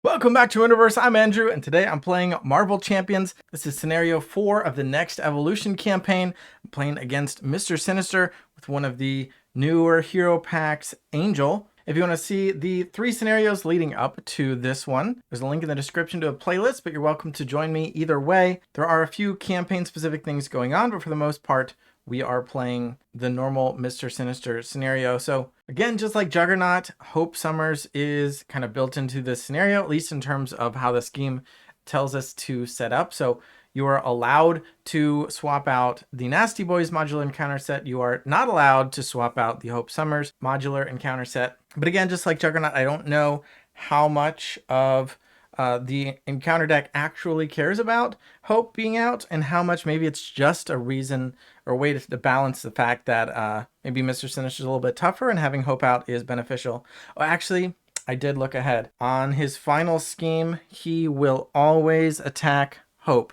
Welcome back to Universe. I'm Andrew, and today I'm playing Marvel Champions. This is scenario 4 of the NeXt Evolution campaign. I'm playing against Mr. Sinister with one of the newer hero packs, Angel. If you want to see the 3 scenarios leading up to this one, there's a link in the description to a playlist, but you're welcome to join me either way. There are a few campaign-specific things going on, but for the most part, we are playing the normal Mr. Sinister scenario. So again, just like Juggernaut, Hope Summers is kind of built into this scenario, at least in terms of how the scheme tells us to set up. So you are allowed to swap out the Nasty Boys modular encounter set. You are not allowed to swap out the Hope Summers modular encounter set. But again, just like Juggernaut, I don't know how much of the encounter deck actually cares about Hope being out, and how much maybe it's just a reason or a way to balance the fact that maybe Mr. Sinister is a little bit tougher and having Hope out is beneficial. Oh, actually, I did look ahead. On his final scheme, he will always attack Hope.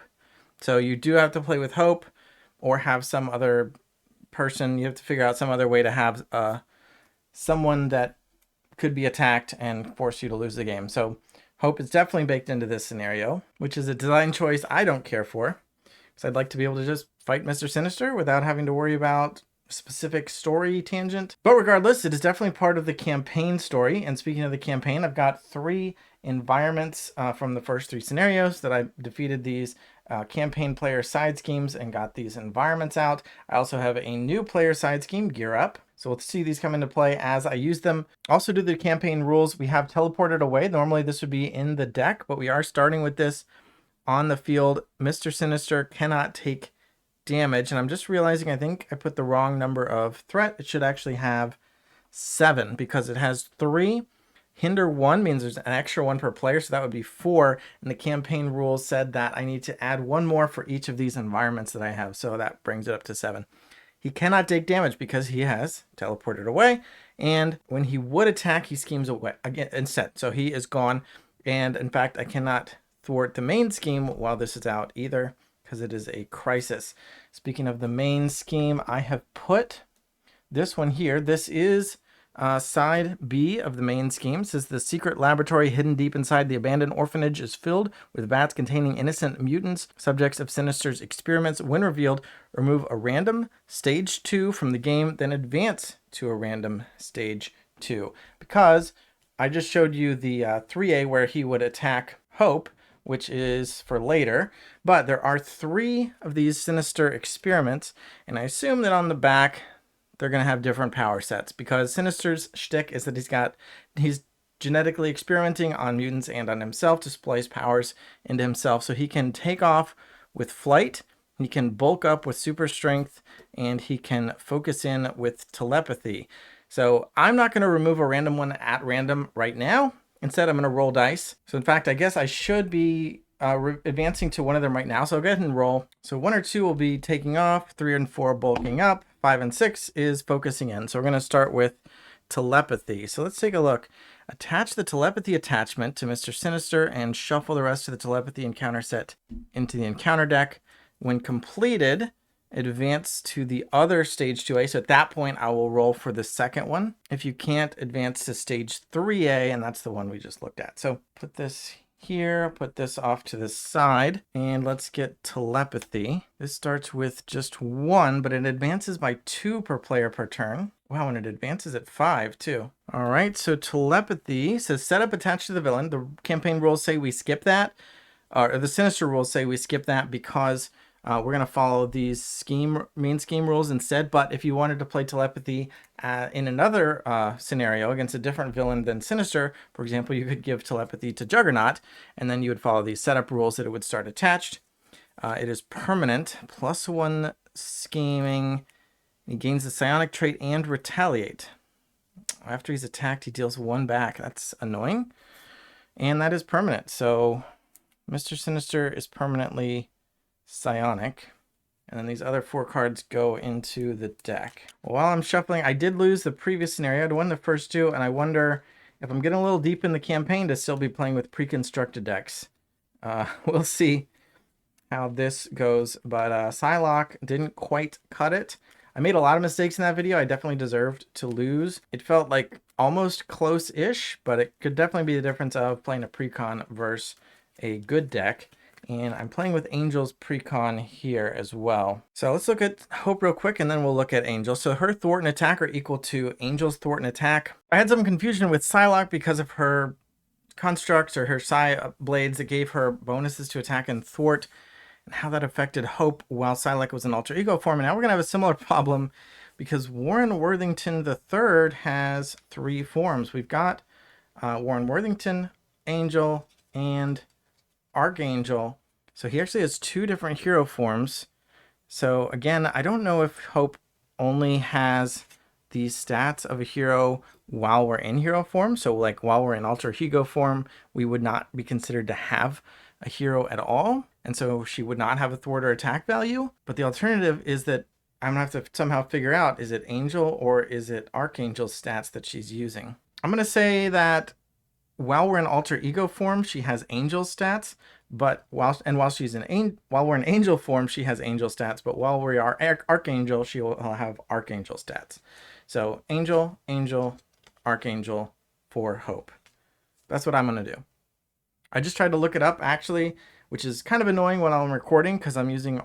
So you do have to play with Hope or have some other person. You have to figure out some other way to have someone that could be attacked and force you to lose the game. So Hope is definitely baked into this scenario, which is a design choice I don't care for, because I'd like to be able to just fight Mr. Sinister without having to worry about a specific story tangent. But regardless, it is definitely part of the campaign story. And speaking of the campaign, I've got 3 environments from the first 3 scenarios that I defeated these campaign player side schemes and got these environments out. I also have a new player side scheme, Gear Up. So we'll see these come into play as I use them. Also do the campaign rules. We have teleported away. Normally this would be in the deck, but we are starting with this on the field. Mr. Sinister cannot take damage. And I'm just realizing I think I put the wrong number of threat. It should actually have 7 because it has 3. Hinder 1 means there's an extra 1 per player, so that would be 4. And the campaign rules said that I need to add 1 more for each of these environments that I have. So that brings it up to 7. He cannot take damage because he has teleported away. And when he would attack, he schemes away again instead. So he is gone. And in fact, I cannot thwart the main scheme while this is out either, because it is a crisis. Speaking of the main scheme, I have put this one here. This is side B of the main scheme. It says the secret laboratory hidden deep inside the abandoned orphanage is filled with vats containing innocent mutants, subjects of Sinister's experiments. When revealed, remove a random stage 2 from the game, then advance to a random stage 2. Because I just showed you the 3A where he would attack Hope, which is for later. But there are 3 of these Sinister experiments, and I assume that on the back they're going to have different power sets, because Sinister's shtick is that he's genetically experimenting on mutants and on himself to splice powers into himself, so he can take off with flight, he can bulk up with super strength, and he can focus in with telepathy. So I'm not going to remove a random one at random right now. Instead, I'm going to roll dice. So in fact, I guess I should be advancing to one of them right now. So I'll go ahead and roll. So 1 or 2 will be taking off, 3 and 4 bulking up, 5 and 6 is focusing in. So we're going to start with telepathy. So let's take a look. Attach the telepathy attachment to Mr. Sinister and shuffle the rest of the telepathy encounter set into the encounter deck. When completed, advance to the other stage 2A. So at that point, I will roll for the second one. If you can't, advance to stage 3A, and that's the one we just looked at. So put this here, put this off to the side, and let's get telepathy. This starts with just 1, but it advances by 2 per player per turn. Wow, and it advances at 5 too. All right, so telepathy says setup attached to the villain. The campaign rules say we skip that, or the Sinister rules say we skip that because we're going to follow these main scheme rules instead. But if you wanted to play telepathy in another scenario against a different villain than Sinister, for example, you could give telepathy to Juggernaut, and then you would follow these setup rules that it would start attached. It is permanent, +1 scheming. He gains the psionic trait and retaliate. After he's attacked, he deals 1 back. That's annoying. And that is permanent. So Mr. Sinister is permanently psionic, and then these other 4 cards go into the deck. While I'm shuffling, I did lose the previous scenario. I won the first 2, and I wonder if I'm getting a little deep in the campaign to still be playing with preconstructed decks. We'll see how this goes, but Psylocke didn't quite cut it. I made a lot of mistakes in that video. I definitely deserved to lose. It felt like almost close-ish, but it could definitely be the difference of playing a precon versus a good deck. And I'm playing with Angel's precon here as well. So let's look at Hope real quick, and then we'll look at Angel. So her thwart and attack are equal to Angel's thwart and attack. I had some confusion with Psylocke because of her constructs or her Psy blades that gave her bonuses to attack and thwart, and how that affected Hope while Psylocke was in alter ego form. And now we're gonna have a similar problem because Warren Worthington III has 3 forms. We've got Warren Worthington, Angel, and Archangel. So he actually has 2 different hero forms. So again, I don't know if Hope only has the stats of a hero while we're in hero form. So like while we're in alter ego form, we would not be considered to have a hero at all. And so she would not have a thwart or attack value. But the alternative is that I'm gonna have to somehow figure out, is it Angel or is it Archangel's stats that she's using? I'm gonna say that while we're in alter ego form, she has Angel stats, but while we're in Angel form, she has Angel stats, but while we are Archangel, she will have Archangel stats. So Angel, Angel, Archangel for Hope. That's what I'm gonna do. I just tried to look it up actually, which is kind of annoying when I'm recording because I'm using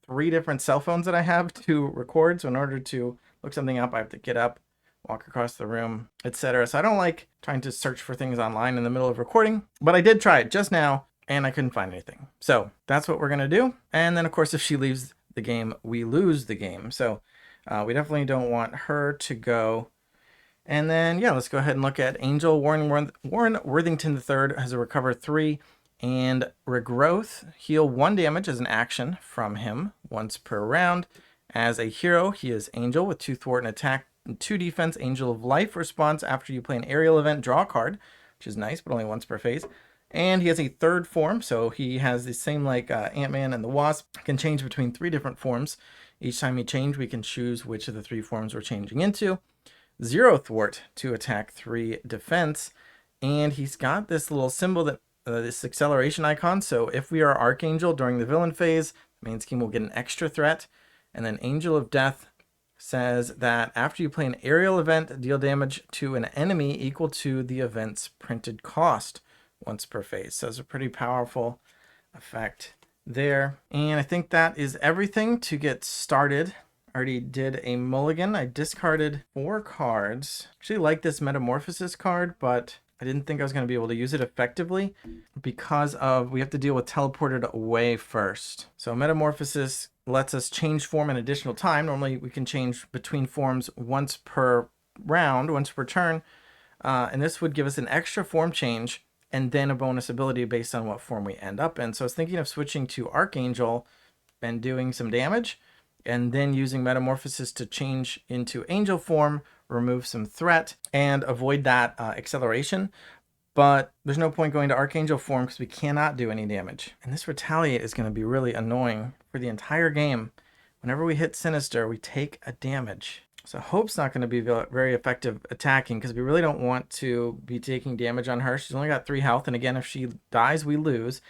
3 different cell phones that I have to record. So in order to look something up, I have to get up, walk across the room, etc. So I don't like trying to search for things online in the middle of recording, but I did try it just now and I couldn't find anything. So that's what we're gonna do. And then of course, if she leaves the game, we lose the game. So we definitely don't want her to go. And then, yeah, let's go ahead and look at Angel. Warren Worthington III has a recover 3 and regrowth. Heal 1 damage as an action from him once per round. As a hero, he is Angel with 2 thwart and attack and 2 defense. Angel of Life response after you play an aerial event, draw a card, which is nice, but only once per phase. And he has a 3rd form, so he has the same like Ant-Man and the Wasp. Can change between 3 different forms. Each time he changes, we can choose which of the 3 forms we're changing into. 0 thwart, 2 attack, 3 defense. And he's got this little symbol that this acceleration icon. So if we are Archangel during the villain phase, the main scheme will get an extra threat. And then Angel of Death says that after you play an aerial event, deal damage to an enemy equal to the event's printed cost once per phase. So it's a pretty powerful effect there. And I think that is everything to get started. I already did a mulligan. I discarded 4 cards. Actually like this Metamorphosis card, but I didn't think I was going to be able to use it effectively because of we have to deal with teleported away first. So Metamorphosis lets us change form an additional time. Normally we can change between forms once per round, once per turn. And this would give us an extra form change and then a bonus ability based on what form we end up in. So I was thinking of switching to Archangel and doing some damage, and then using Metamorphosis to change into Angel form, remove some threat, and avoid that acceleration. But there's no point going to Archangel form because we cannot do any damage. And this Retaliate is going to be really annoying for the entire game. Whenever we hit Sinister, we take a damage. So Hope's not going to be very effective attacking because we really don't want to be taking damage on her. She's only got 3 health, and again, if she dies, we lose.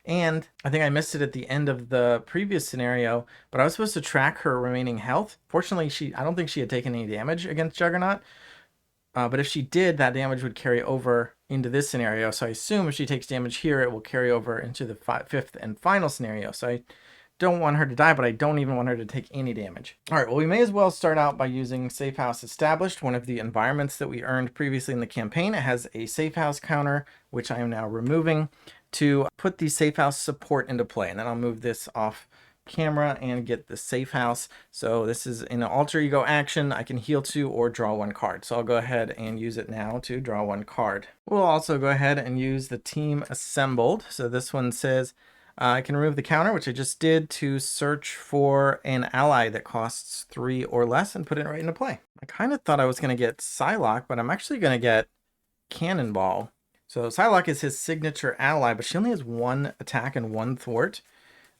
And I think I missed it at the end of the previous scenario, but I was supposed to track her remaining health. Fortunately, I don't think she had taken any damage against Juggernaut. But if she did, that damage would carry over into this scenario. So I assume if she takes damage here, it will carry over into the 5th and final scenario. So I don't want her to die, but I don't even want her to take any damage. All right, well, we may as well start out by using Safe House Established, one of the environments that we earned previously in the campaign. It has a Safe House counter, which I am now removing to put the Safe House support into play. And then I'll move this off camera and get the Safe House. So this is in an alter ego action. I can heal 2 or draw 1 card. So I'll go ahead and use it now to draw 1 card. We'll also go ahead and use the Team Assembled. So this one says I can remove the counter, which I just did, to search for an ally that costs 3 or less and put it right into play. I kind of thought I was going to get Psylocke, but I'm actually going to get Cannonball. So Psylocke is his signature ally, but she only has 1 attack and 1 thwart.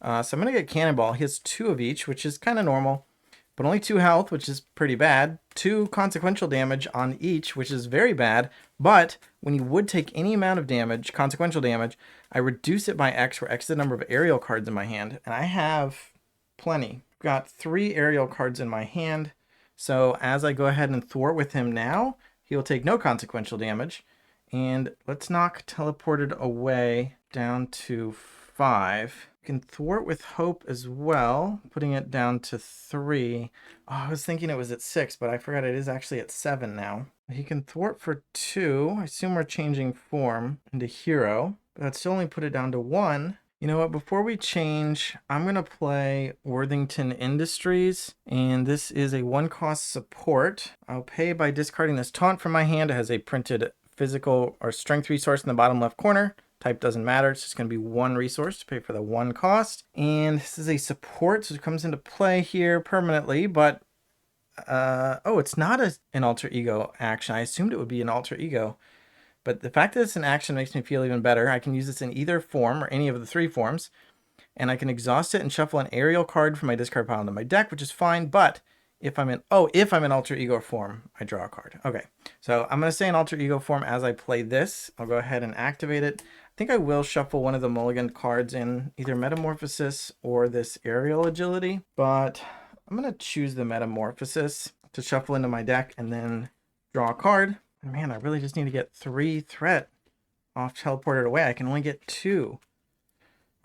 So I'm going to get Cannonball. He has 2 of each, which is kind of normal, but only 2 health, which is pretty bad. 2 consequential damage on each, which is very bad. But when you would take any amount of damage, consequential damage, I reduce it by X, where X is the number of aerial cards in my hand, and I have plenty. got 3 aerial cards in my hand. So as I go ahead and thwart with him now, he will take no consequential damage. And let's knock teleported away down to 5. You can thwart with hope as well, putting it down to 3. Oh, I was thinking it was at 6, but I forgot it is actually at 7 now. He can thwart for 2. I assume we're changing form into hero, but I'd still only put it down to 1. You know what, before we change, I'm going to play Worthington Industries, and this is a 1-cost support. I'll pay by discarding this taunt from my hand. It has a printed physical or strength resource in the bottom left corner. Type doesn't matter, it's just going to be 1 resource to pay for the 1 cost. And this is a support, so it comes into play here permanently, but oh, it's not an alter ego action. I assumed it would be an alter ego. But the fact that it's an action makes me feel even better. I can use this in either form or any of the 3 forms. And I can exhaust it and shuffle an aerial card from my discard pile into my deck, which is fine. But if I'm in alter ego form, I draw a card. Okay, so I'm going to stay in alter ego form as I play this. I'll go ahead and activate it. I think I will shuffle one of the mulligan cards in either Metamorphosis or this aerial agility. But I'm going to choose the Metamorphosis to shuffle into my deck and then draw a card. Man, I really just need to get 3 threat off teleported away. I can only get 2.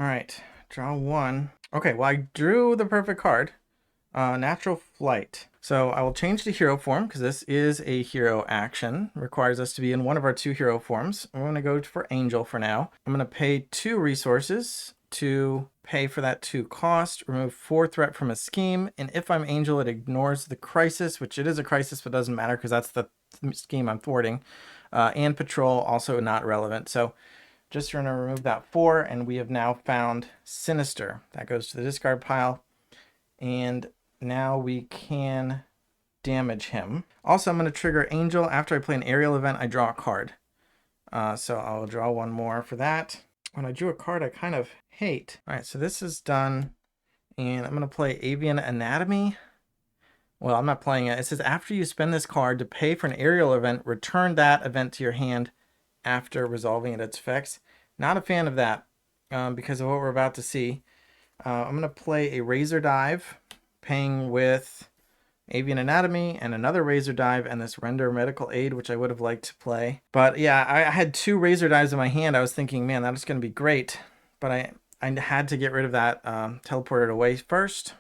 All right, draw 1. Okay, well, I drew the perfect card. Natural Flight. So I will change to hero form because this is a hero action. It requires us to be in one of our 2 hero forms. I'm going to go for Angel for now. I'm going to pay 2 resources to pay for that 2 cost, remove 4 threat from a scheme, and if I'm Angel, it ignores the crisis, which it is a crisis, but doesn't matter because that's the scheme I'm thwarting, and patrol also not relevant. So just going to remove that 4, and we have now found Sinister. That goes to the discard pile, and now we can damage him. Also, I'm going to trigger Angel. After I play an aerial event, I draw a card. So I'll draw 1 more for that. When I drew a card I kind of hate. All right, so this is done, and I'm going to play Avian Anatomy. Well, I'm not playing it. It says after you spend this card to pay for an aerial event, return that event to your hand after resolving its effects. Not a fan of that because of what we're about to see. I'm going to play a Razor Dive, paying with Avian Anatomy and another Razor Dive and this Render Medical Aid, which I would have liked to play. But yeah, I had 2 Razor Dives in my hand. I was thinking, man, that is going to be great. But I had to get rid of that teleported away first.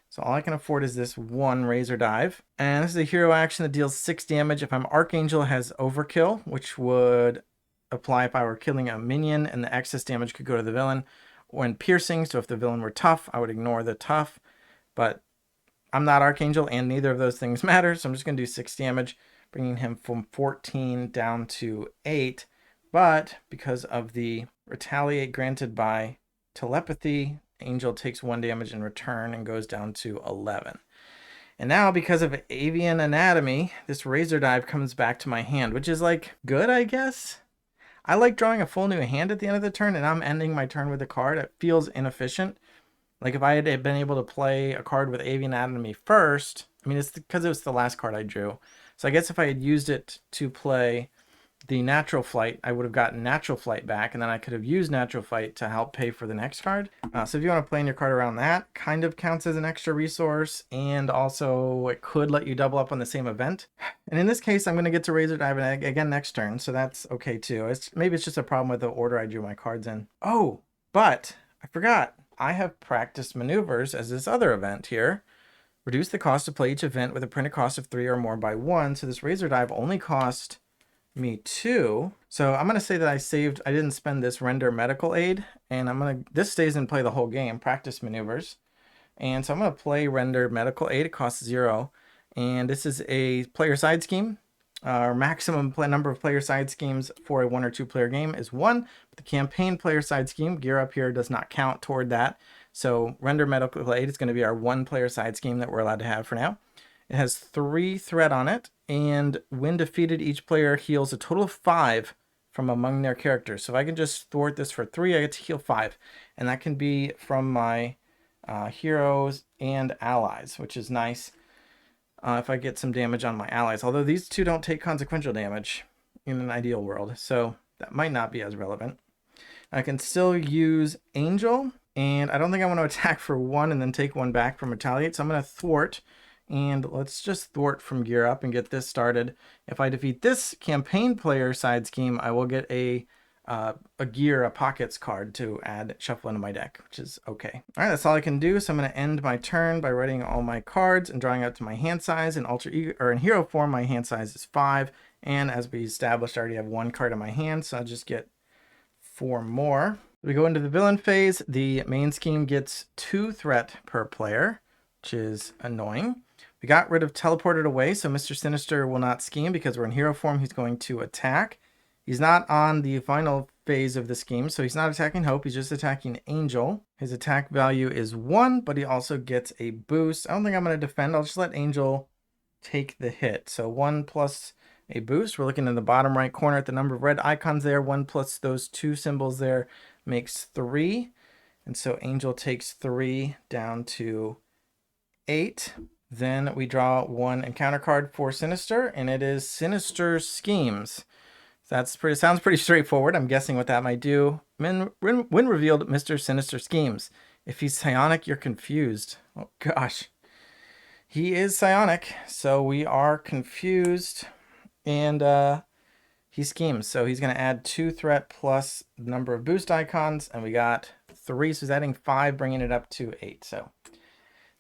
So all I can afford is this 1 Razor Dive. And this is a hero action that deals 6 damage. If I'm Archangel, it has Overkill, which would apply if I were killing a minion, and the excess damage could go to the villain. When piercing, so if the villain were tough, I would ignore the tough. But I'm not Archangel, and neither of those things matter, so I'm just going to do 6 damage, bringing him from 14 down to 8. But because of the retaliate granted by telepathy, Angel takes 1 damage in return and goes down to 11. And now, because of Avian Anatomy, this Razor Dive comes back to my hand, which is like good, I guess. I like drawing a full new hand at the end of the turn, and I'm ending my turn with a card. It feels inefficient. Like if I had been able to play a card with Avian Anatomy first, I mean, it's because it was the last card I drew. So I guess if I had used it to play the Natural Flight, I would have gotten Natural Flight back, and then I could have used Natural Flight to help pay for the next card. So if you want to plan your card around that, kind of counts as an extra resource, and also it could let you double up on the same event. And in this case, I'm going to get to Razor Dive again next turn, so that's okay too. Maybe it's just a problem with the order I drew my cards in. Oh, but I forgot. I have practiced maneuvers as this other event here. Reduce the cost to play each event with a printed cost of 3 or more by 1. So this Razor Dive only cost me 2. So I'm going to say that I didn't spend this Render Medical Aid, and this stays in play the whole game, practice maneuvers. And so I'm going to play Render Medical Aid. It costs 0. And this is a player side scheme. Our maximum number of player side schemes for a 1 or 2 player game is 1. But the campaign player side scheme, gear up here, does not count toward that. So Render Medical Aid is going to be our 1 player side scheme that we're allowed to have for now. It has 3 threat on it, and when defeated, each player heals a total of 5 from among their characters. So if I can just thwart this for 3, I get to heal 5. And that can be from my heroes and allies, which is nice. If I get some damage on my allies, although these 2 don't take consequential damage in an ideal world, so that might not be as relevant. I can still use Angel, And I don't think I want to attack for 1 and then take 1 back from retaliate. So I'm going to thwart. And let's just thwart from gear up and get this started. If I defeat this campaign player side scheme, I will get a gear, a pockets card to add shuffle into my deck, which is okay. All right, that's all I can do. So I'm going to end my turn by writing all my cards and drawing out to my hand size. In alter ego or in hero form, my hand size is 5. And as we established, I already have 1 card in my hand, so I'll just get 4 more. We go into the villain phase. The main scheme gets 2 threat per player, which is annoying. We got rid of teleported away, so Mr. Sinister will not scheme because we're in hero form. He's going to attack. He's not on the final phase of the scheme, so he's not attacking Hope. He's just attacking Angel. His attack value is 1, but he also gets a boost. I don't think I'm going to defend. I'll just let Angel take the hit. So 1 plus a boost. We're looking in the bottom right corner at the number of red icons there. 1 plus those 2 symbols there makes 3. And so Angel takes 3 down to 8. Then we draw 1 encounter card for Sinister, and it is Sinister Schemes. Sounds pretty straightforward. I'm guessing what that might do. When revealed, Mr. Sinister Schemes. If he's psionic, you're confused. Oh gosh. He is psionic, so we are confused, and he schemes. So he's going to add 2 threat plus the number of boost icons, and we got 3, so he's adding 5, bringing it up to 8. So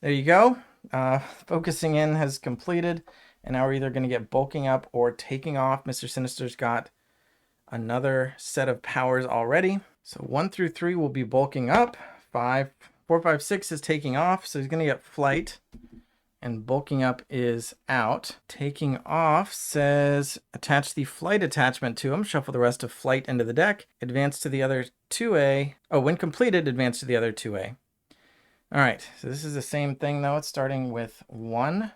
there you go. Focusing in has completed, and now we're either going to get bulking up or taking off. Mr. Sinister's got another set of powers already. So 1 through 3 will be bulking up. 4, 5, 6 is taking off, so he's going to get flight, and bulking up is out. Taking off says attach the flight attachment to him, shuffle the rest of flight into the deck, advance to the other 2A. Oh, when completed, advance to the other 2A. All right, so this is the same thing though. It's starting with 1,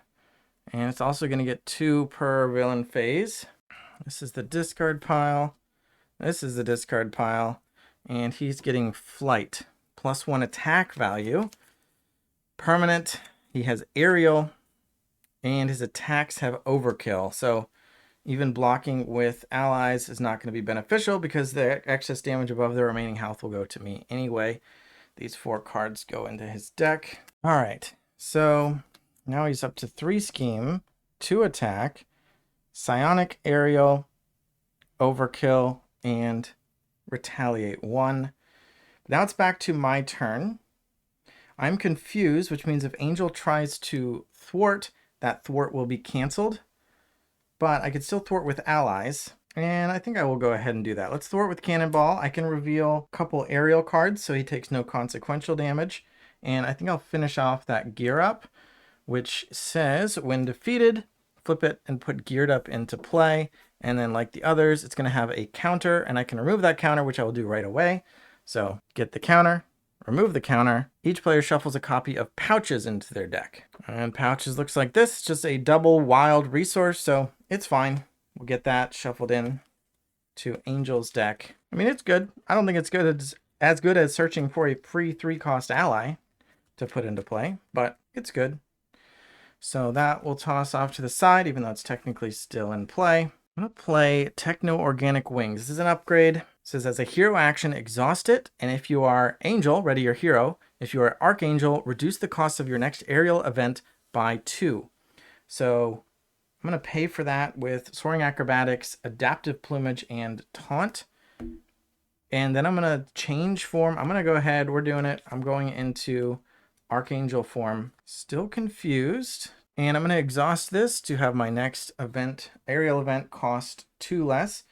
and it's also going to get 2 per villain phase. This is the discard pile. This is the discard pile, and he's getting flight, +1 attack value. Permanent, he has aerial, and his attacks have overkill. So even blocking with allies is not going to be beneficial because the excess damage above the remaining health will go to me anyway. These 4 cards go into his deck. All right, so now he's up to 3 scheme, 2 attack, psionic, aerial, overkill, and retaliate 1. Now it's back to my turn. I'm confused, which means if Angel tries to thwart, that thwart will be canceled. But I could still thwart with allies. And I think I will go ahead and do that. Let's thwart with Cannonball. I can reveal a couple aerial cards, so he takes no consequential damage. And I think I'll finish off that Gear Up, which says, when defeated, flip it and put Geared Up into play. And then like the others, it's going to have a counter, and I can remove that counter, which I will do right away. So get the counter, remove the counter. Each player shuffles a copy of Pouches into their deck. And Pouches looks like this. It's just a double wild resource, so it's fine. We'll get that shuffled in to Angel's deck. I mean, it's good. I don't think it's as good as searching for a free 3-cost ally to put into play, but it's good. So that will toss off to the side, even though it's technically still in play. I'm going to play Techno-Organic Wings. This is an upgrade. It says, as a hero action, exhaust it, and if you are Angel, ready your hero. If you are Archangel, reduce the cost of your next aerial event by 2. So I'm going to pay for that with Soaring Acrobatics, Adaptive Plumage, and Taunt. And then I'm going to change form. I'm going to go ahead. We're doing it. I'm going into Archangel form. Still confused. And I'm going to exhaust this to have my next event, aerial event, cost 2 less.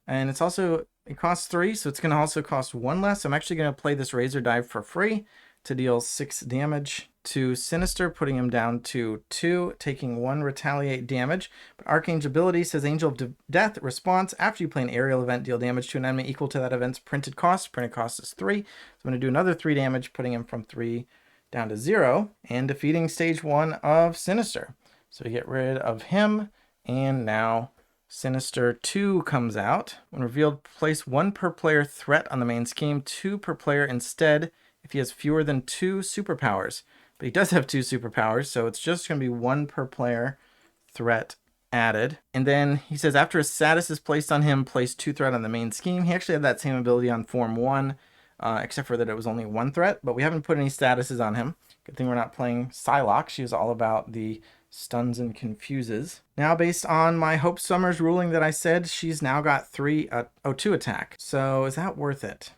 And it's also, it costs 3, so it's going to also cost 1 less. I'm actually going to play this Razor Dive for free to deal 6 damage to Sinister, putting him down to 2, taking 1 retaliate damage. But Archangel ability says Angel of Death response. After you play an aerial event, deal damage to an enemy equal to that event's printed cost. Printed cost is 3. So I'm going to do another 3 damage, putting him from 3 down to 0, and defeating stage 1 of Sinister. So we get rid of him, and now Sinister 2 comes out. When revealed, place 1 per player threat on the main scheme, 2 per player instead if he has fewer than 2 superpowers. But he does have 2 superpowers, so it's just going to be 1 per player threat added. And then he says, after a status is placed on him, place 2 threat on the main scheme. He actually had that same ability on Form 1. except for that it was only 1 threat, but we haven't put any statuses on him. Good thing we're not playing Psylocke. She was all about the stuns and confuses. Now, based on my Hope Summers ruling that I said, she's now got 2 attack. So is that worth it?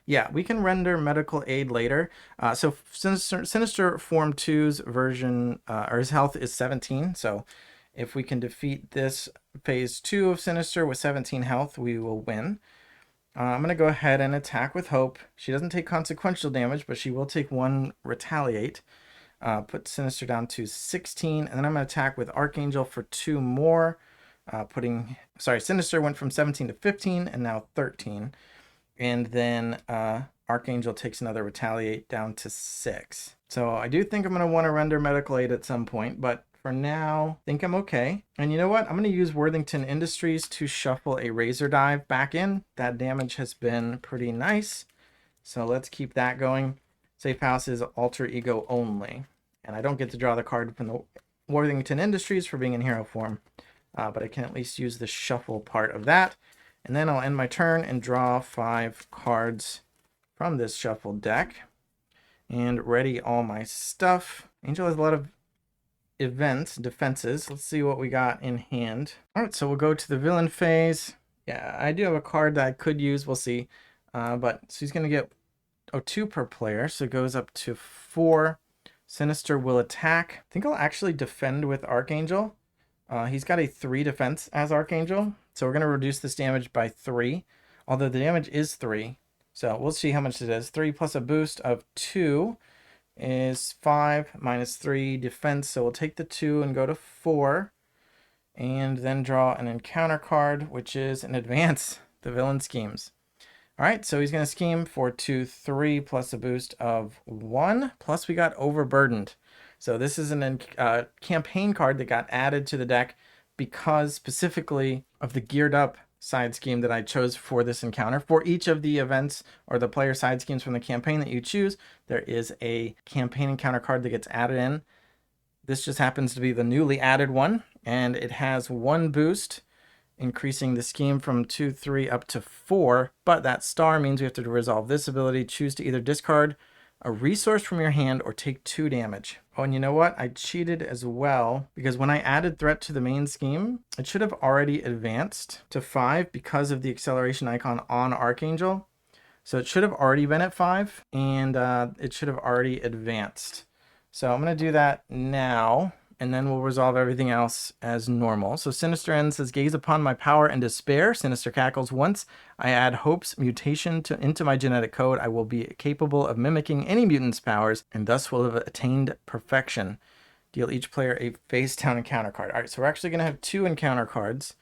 Yeah, we can render medical aid later. So Sinister Form 2's version, or his health is 17. So if we can defeat this phase 2 of Sinister with 17 health, we will win. I'm going to go ahead and attack with Hope. She doesn't take consequential damage, but she will take 1 retaliate. Put Sinister down to 16, and then I'm going to attack with Archangel for 2 more. Sinister went from 17 to 15, and now 13. And then Archangel takes another retaliate down to 6. So I do think I'm going to want to render medical aid at some point, but for now, I think I'm okay. And you know what? I'm going to use Worthington Industries to shuffle a Razor Dive back in. That damage has been pretty nice. So let's keep that going. Safe House is alter ego only. And I don't get to draw the card from the Worthington Industries for being in hero form. But I can at least use the shuffle part of that. And then I'll end my turn and draw 5 cards from this shuffled deck. And ready all my stuff. Angel has a lot of defenses. Let's see what we got in hand. All right, so we'll go to the villain phase. Yeah, I do have a card that I could use. We'll see. But so he's going to get 2 per player, so it goes up to 4. Sinister will attack. I think I'll actually defend with Archangel. He's got a 3 defense as Archangel, so we're going to reduce this damage by 3, although the damage is 3. So we'll see how much it is. 3 plus a boost of 2 is 5 minus 3 defense, so we'll take the 2 and go to 4, and then draw an encounter card, which is an advance. The villain schemes. All right, so he's going to scheme for 2, 3 plus a boost of 1, plus we got overburdened. So this is a campaign card that got added to the deck because specifically of the geared up side scheme that I chose for this encounter. For each of the events or the player side schemes from the campaign that you choose, there is a campaign encounter card that gets added in. This just happens to be the newly added one, and it has 1 boost, increasing the scheme from 2, 3 up to 4, but that star means we have to resolve this ability. Choose to either discard a resource from your hand or take 2 damage. Oh, and you know what? I cheated as well because when I added threat to the main scheme, it should have already advanced to 5 because of the acceleration icon on Archangel. So it should have already been at 5, and it should have already advanced. So I'm going to do that now, and then we'll resolve everything else as normal. So Sinister End says, gaze upon my power and despair. Sinister cackles. Once I add Hope's mutation into my genetic code, I will be capable of mimicking any mutant's powers and thus will have attained perfection. Deal each player a face down encounter card. All right, so we're actually going to have 2 encounter cards.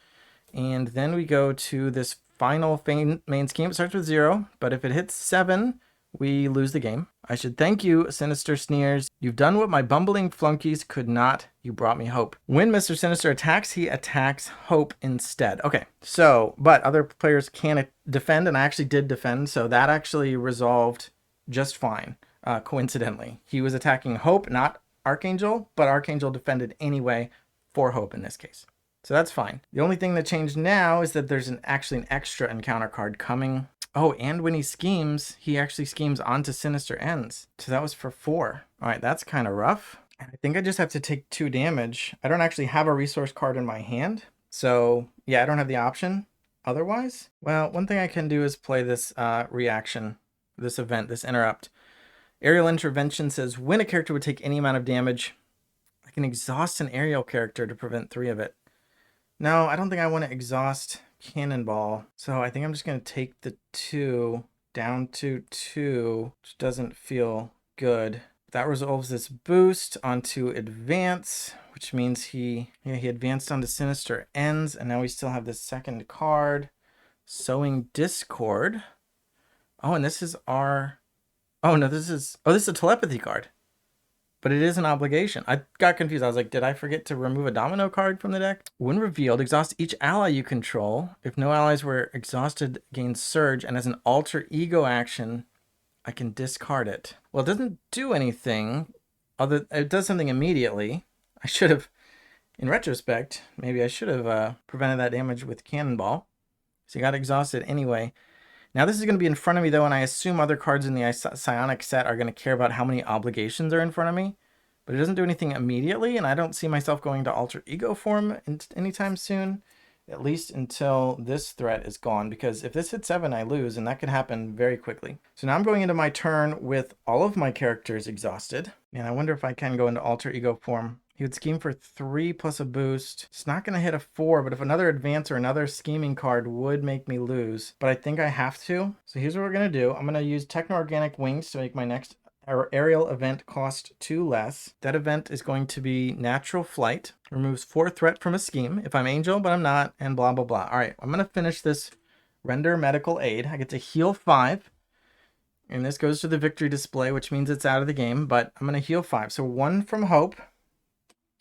And then we go to this final main scheme. It starts with 0, but if it hits 7, we lose the game. I should thank you, Sinister Sneers. You've done what my bumbling flunkies could not. You brought me hope. When Mr. Sinister attacks, he attacks Hope instead. Okay, so, but other players can defend, and I actually did defend, so that actually resolved just fine, coincidentally. He was attacking Hope, not Archangel, but Archangel defended anyway for Hope in this case. So that's fine. The only thing that changed now is that there's actually an extra encounter card coming. Oh, and when he schemes, he actually schemes onto Sinister Ends. So that was for 4. All right, that's kind of rough. I think I just have to take 2 damage. I don't actually have a resource card in my hand. So yeah, I don't have the option otherwise. Well, one thing I can do is play this reaction, this event, this interrupt. Aerial Intervention says, when a character would take any amount of damage, I can exhaust an aerial character to prevent 3 of it. No, I don't think I want to exhaust Cannonball. So I think I'm just going to take the 2 down to 2, which doesn't feel good. That resolves this boost onto advance, which means he advanced onto Sinister Ends, and now we still have the second card, Sowing Discord. Oh, and this is our... Oh, no, this is a telepathy card. But it is an obligation. I got confused. I was like, did I forget to remove a domino card from the deck? When revealed, exhaust each ally you control. If no allies were exhausted, gain Surge, and as an alter ego action, I can discard it. Well, it doesn't do anything. It does something immediately. I should have, in retrospect, maybe I should have prevented that damage with Cannonball. So you got exhausted anyway. Now this is going to be in front of me though, and I assume other cards in the Psionic set are going to care about how many obligations are in front of me. But it doesn't do anything immediately, and I don't see myself going to alter ego form anytime soon. At least until this threat is gone, because if this hits 7, I lose, and that could happen very quickly. So now I'm going into my turn with all of my characters exhausted, and I wonder if I can go into alter ego form. He would scheme for 3 plus a boost. It's not going to hit a 4, but if another advance or another scheming card would make me lose, but I think I have to. So here's what we're going to do. I'm going to use Techno-Organic Wings to make my next aerial event cost 2 less. That event is going to be Natural Flight. Removes 4 threat from a scheme if I'm Angel, but I'm not, and blah, blah, blah. All right, I'm going to finish this Render Medical Aid. I get to heal 5. And this goes to the victory display, which means it's out of the game, but I'm going to heal 5. So 1 from Hope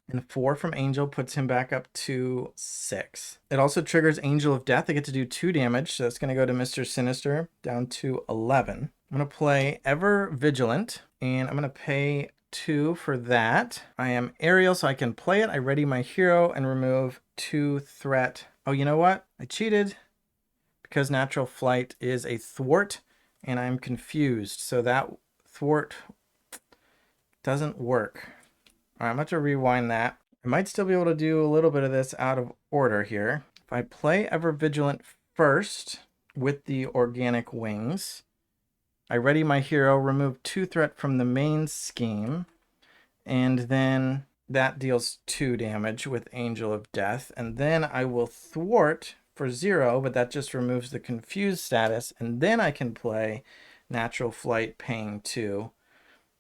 and 4 from Angel puts him back up to 6. It also triggers Angel of Death. I get to do 2 damage, so that's going to go to Mr. Sinister down to 11. I'm going to play Ever Vigilant, and I'm going to pay 2 for that. I am aerial, so I can play it. I ready my hero and remove 2 threat. Oh, you know what? I cheated because Natural Flight is a thwart, and I'm confused. So that thwart doesn't work. All right, I'm going to rewind that. I might still be able to do a little bit of this out of order here. If I play Ever Vigilant first with the Organic Wings, I ready my hero, remove 2 threat from the main scheme, and then that deals 2 damage with Angel of Death, and then I will thwart for 0, but that just removes the confused status, and then I can play Natural Flight paying 2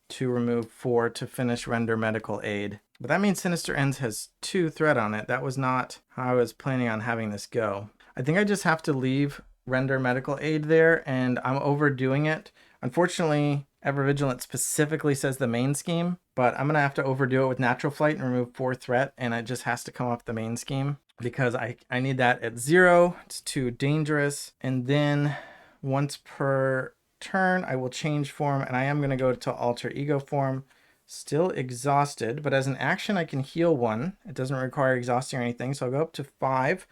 to remove 4 to finish Render Medical Aid. But that means Sinister Ends has 2 threat on it. That was not how I was planning on having this go. I think I just have to leave Render Medical Aid there, and I'm overdoing it. Unfortunately, Ever Vigilant specifically says the main scheme, but I'm going to have to overdo it with Natural Flight and remove 4 threat, and it just has to come off the main scheme because I need that at 0. It's too dangerous. And then once per turn, I will change form, and I am going to go to Alter Ego form. Still exhausted, but as an action, I can heal 1. It doesn't require exhausting or anything, so I'll go up to 5.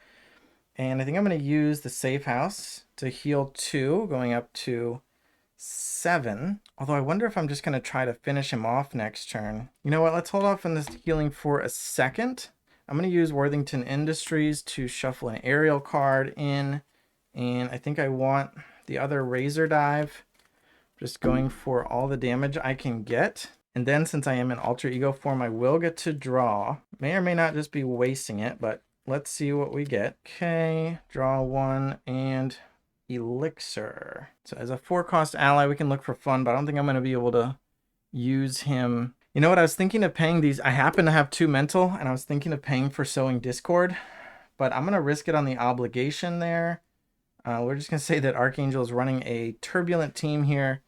And I think I'm going to use the Safe House to heal 2, going up to 7. Although I wonder if I'm just going to try to finish him off next turn. You know what? Let's hold off on this healing for a second. I'm going to use Worthington Industries to shuffle an aerial card in. And I think I want the other Razor Dive. Just going for all the damage I can get. And then since I am in Alter Ego form, I will get to draw. May or may not just be wasting it, but let's see what we get. Okay, draw 1 and Elixir. So as a 4-cost ally, we can look for fun, but I don't think I'm going to be able to use him. You know what? I was thinking of paying these. I happen to have 2 mental, and I was thinking of paying for Sowing Discord, but I'm going to risk it on the obligation there. We're just going to say that Archangel is running a turbulent team here,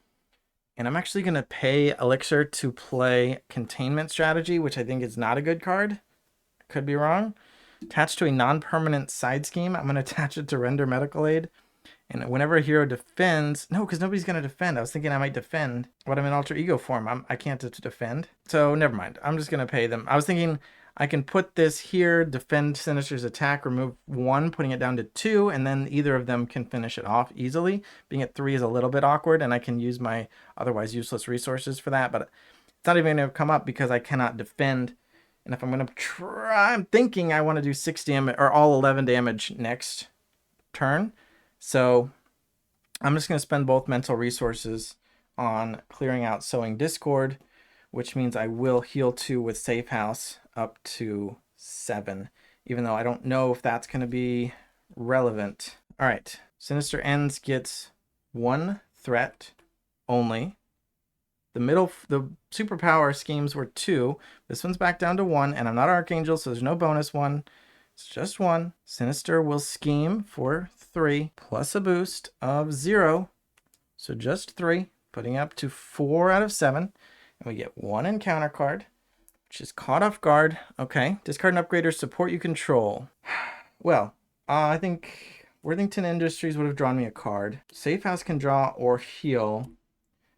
and I'm actually going to pay Elixir to play Containment Strategy, which I think is not a good card. I could be wrong. Attached to a non-permanent side scheme, I'm going to attach it to Render Medical Aid. And whenever a hero defends, no, because nobody's going to defend. I was thinking I might defend, but I'm in Alter Ego form. I can't defend. So never mind. I'm just going to pay them. I was thinking I can put this here, defend Sinister's attack, remove 1, putting it down to 2, and then either of them can finish it off easily. Being at 3 is a little bit awkward, and I can use my otherwise useless resources for that, but it's not even going to come up because I cannot defend. And if I'm going to try, I'm thinking I want to do 6 damage, or all 11 damage next turn. So I'm just going to spend both mental resources on clearing out Sowing Discord, which means I will heal 2 with Safe House up to 7, even though I don't know if that's going to be relevant. All right, Sinister Ends gets 1 threat only. The superpower schemes were 2. This one's back down to 1, and I'm not Archangel, so there's no bonus 1. It's just 1. Sinister will scheme for 3 plus a boost of 0. So just 3, putting up to 4 out of 7. And we get 1 encounter card, which is Caught Off Guard. Okay, discard an upgrader, support you control. Well, I think Worthington Industries would have drawn me a card. Safe House can draw or heal.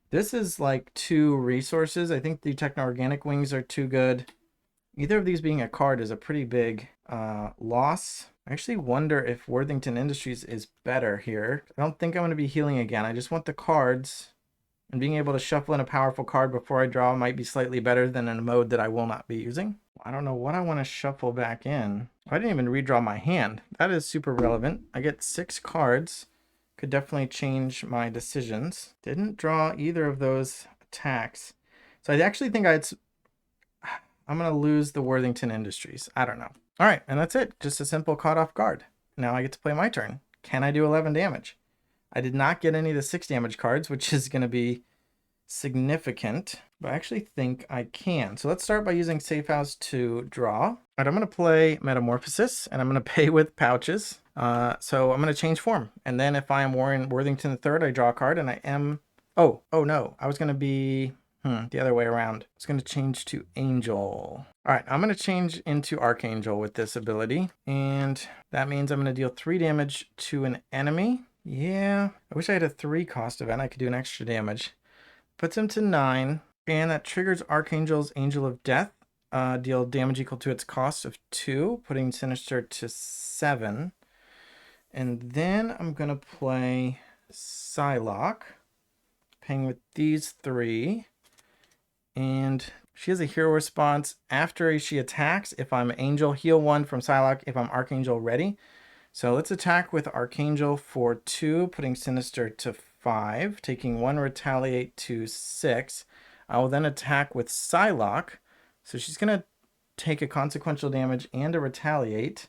This is like 2 resources. I think the Techno-Organic Wings are too good. Either of these being a card is a pretty big Loss. I actually wonder if Worthington Industries is better here. I don't think I'm going to be healing again. I just want the cards. And being able to shuffle in a powerful card before I draw might be slightly better than in a mode that I will not be using. I don't know what I want to shuffle back in. I didn't even redraw my hand. That is super relevant. I get 6 cards. Could definitely change my decisions. Didn't draw either of those attacks. So I actually think I'm going to lose the Worthington Industries. I don't know. All right, and that's it. Just a simple caught off guard. Now I get to play my turn. Can I do 11 damage? I did not get any of the 6 damage cards, which is going to be significant, but I actually think I can. So let's start by using Safe House to draw. All right, I'm going to play Metamorphosis, and I'm going to pay with pouches. So I'm going to change form. And then if I am Warren Worthington III, I draw a card, and I am... Oh no. I was going to be... the other way around. It's going to change to Angel. All right, I'm going to change into Archangel with this ability. And that means I'm going to deal 3 damage to an enemy. Yeah, I wish I had a 3 cost event. I could do an extra damage. Puts him to 9. And that triggers Archangel's Angel of Death. Deal damage equal to its cost of 2, putting Sinister to 7. And then I'm going to play Psylocke, paying with these 3. And she has a hero response after she attacks. If I'm Angel, heal 1 from Psylocke. If I'm Archangel, ready. So let's attack with Archangel for 2, putting Sinister to 5, taking 1 retaliate to 6. I will then attack with Psylocke. So she's going to take a consequential damage and a retaliate.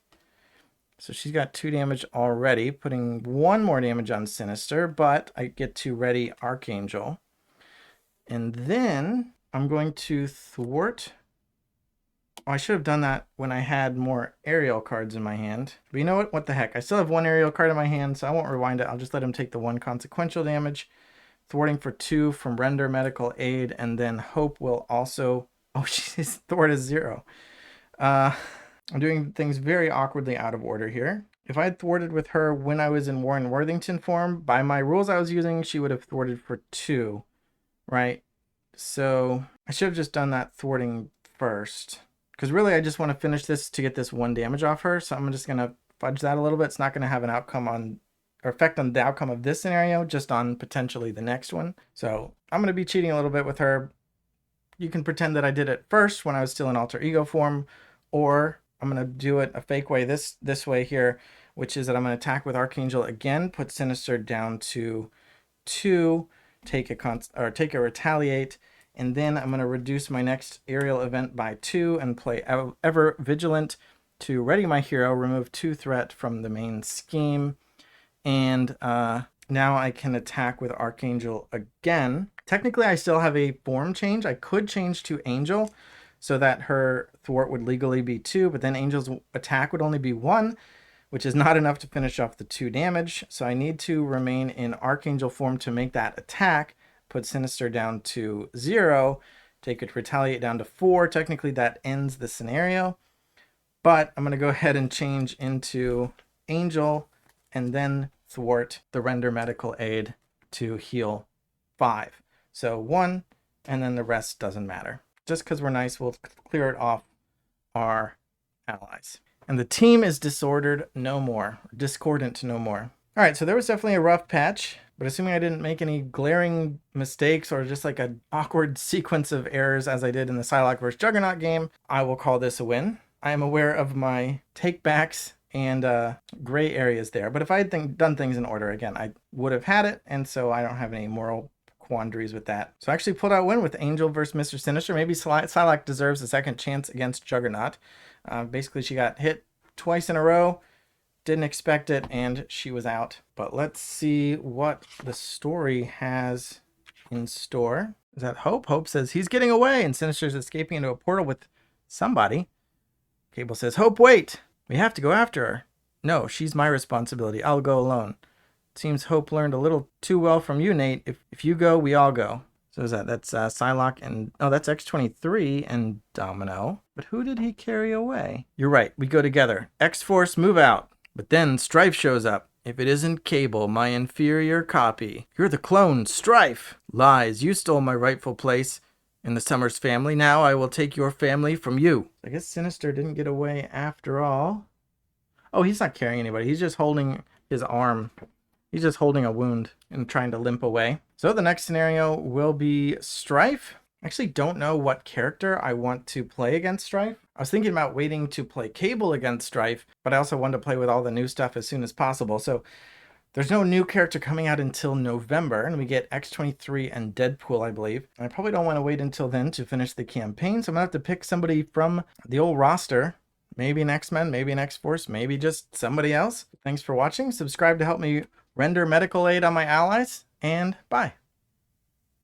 So she's got 2 damage already, putting 1 more damage on Sinister, but I get to ready Archangel. And then I'm going to thwart. Oh, I should have done that when I had more aerial cards in my hand. But you know what? What the heck? I still have 1 aerial card in my hand, so I won't rewind it. I'll just let him take the 1 consequential damage. Thwarting for 2 from Render Medical Aid, and then Hope will also... Oh, she's thwart is 0. I'm doing things very awkwardly out of order here. If I had thwarted with her when I was in Warren Worthington form, by my rules I was using, she would have thwarted for 2, right? So I should have just done that thwarting first. Because really I just want to finish this to get this 1 damage off her. So I'm just going to fudge that a little bit. It's not going to have an outcome on, or effect on the outcome of this scenario, just on potentially the next one. So I'm going to be cheating a little bit with her. You can pretend that I did it first when I was still in alter ego form, or I'm going to do it a fake way this way here, which is that I'm going to attack with Archangel again, put Sinister down to 2, take a retaliate, and then I'm going to reduce my next aerial event by 2 and play Ever Vigilant to ready my hero, remove 2 threat from the main scheme, and now I can attack with Archangel again. Technically, I still have a form change. I could change to Angel so that her thwart would legally be 2, but then Angel's attack would only be 1, which is not enough to finish off the 2 damage. So I need to remain in Archangel form to make that attack, put Sinister down to 0, take it retaliate down to 4. Technically, that ends the scenario. But I'm going to go ahead and change into Angel and then thwart the Render Medical Aid to heal 5. So 1, and then the rest doesn't matter. Just because we're nice, we'll clear it off our allies. And the team is disordered no more. Discordant no more. All right, so there was definitely a rough patch, but assuming I didn't make any glaring mistakes or just like an awkward sequence of errors as I did in the Psylocke vs. Juggernaut game, I will call this a win. I am aware of my takebacks and gray areas there, but if I had done things in order, again, I would have had it, and so I don't have any moral quandaries with that. So I actually pulled out a win with Angel versus Mr. Sinister. Maybe Psylocke deserves a second chance against Juggernaut. Basically, she got hit twice in a row, didn't expect it, and she was out. But let's see what the story has in store. Is that Hope? Hope says he's getting away, and Sinister's escaping into a portal with somebody. Cable says, Hope, wait! We have to go after her. No, she's my responsibility. I'll go alone. Seems Hope learned a little too well from you, Nate. If you go, we all go. So is that's Psylocke and... Oh, that's X-23 and Domino. But who did he carry away? You're right. We go together. X-Force, move out. But then Strife shows up. If it isn't Cable, my inferior copy. You're the clone, Strife. Lies. You stole my rightful place. In the Summers family, now I will take your family from you. I guess Sinister didn't get away after all. Oh, he's not carrying anybody. He's just holding his arm. He's just holding a wound and trying to limp away. So the next scenario will be Strife. I actually don't know what character I want to play against Strife. I was thinking about waiting to play Cable against Strife, but I also wanted to play with all the new stuff as soon as possible. So there's no new character coming out until November, and we get X-23 and Deadpool, I believe. And I probably don't want to wait until then to finish the campaign, so I'm going to have to pick somebody from the old roster. Maybe an X-Men, maybe an X-Force, maybe just somebody else. Thanks for watching. Subscribe to help me render medical aid on my allies, and bye.